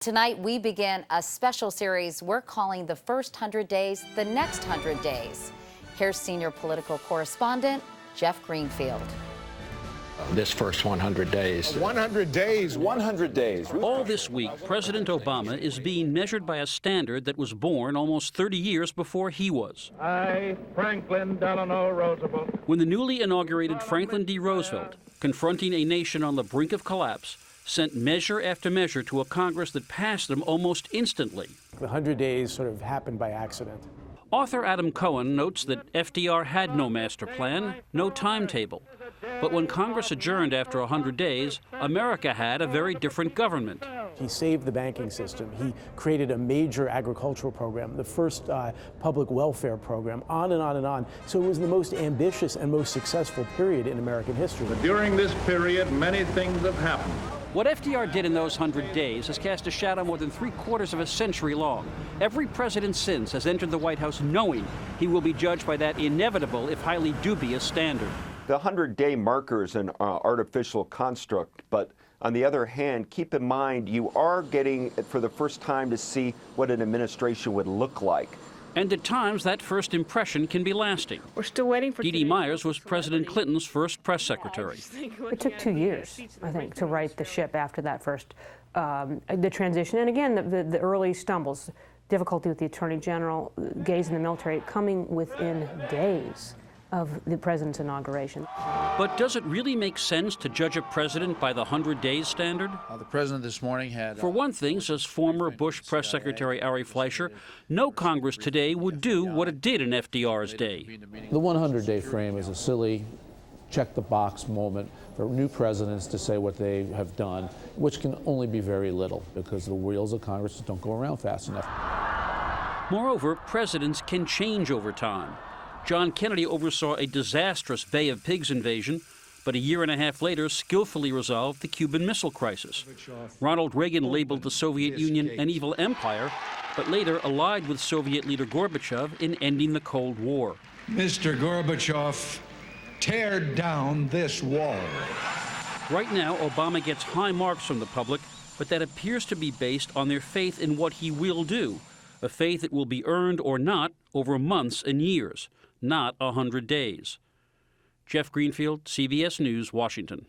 Tonight, we begin a special series we're calling The First 100 Days, The Next 100 Days. Here's senior political correspondent Jeff Greenfield. This first 100 days. 100 days. 100 days. All this week, President Obama is being measured by a standard that was born almost 30 years before he was. I, Franklin Delano Roosevelt. When the newly inaugurated Franklin D. Roosevelt, confronting a nation on the brink of collapse, sent measure after measure to a Congress that passed them almost instantly. The 100 days sort of happened by accident. Author Adam Cohen notes that FDR had no master plan, no timetable. But when Congress adjourned after 100 days, America had a very different government. He saved the banking system. He created a major agricultural program, the first public welfare program, on and on and on. So it was the most ambitious and most successful period in American history. But during this period, many things have happened. What FDR did in those 100 days has cast a shadow more than 3/4 of a century long. Every president since has entered the White House knowing he will be judged by that inevitable, if highly dubious, standard. The 100-day marker is an artificial construct, but on the other hand, keep in mind you are getting, for the first time, to see what an administration would look like. And at times, that first impression can be lasting. We're still waiting for... Dee Dee Myers was President Clinton's first press secretary. It took 2 years, I think, to right the ship after that first, the transition. And again, the early stumbles, difficulty with the Attorney General, gays in the military, coming within days of the president's inauguration. But does it really make sense to judge a president by the 100 days standard? The president this morning had... For one thing, says former Bush press secretary Ari Fleischer, no Congress today would do what it did in FDR's day. The 100-day frame is a silly check-the-box moment for new presidents to say what they have done, which can only be very little because the wheels of Congress don't go around fast enough. Moreover, presidents can change over time. John Kennedy oversaw a disastrous Bay of Pigs invasion, but a year and a half later skillfully resolved the Cuban Missile Crisis. Ronald Reagan labeled the Soviet Union an evil empire, but later allied with Soviet leader Gorbachev in ending the Cold War. Mr. Gorbachev, tear down this wall. Right now, Obama gets high marks from the public, but that appears to be based on their faith in what he will do, a faith that will be earned or not over months and years, not 100 days. Jeff Greenfield, CBS News, Washington.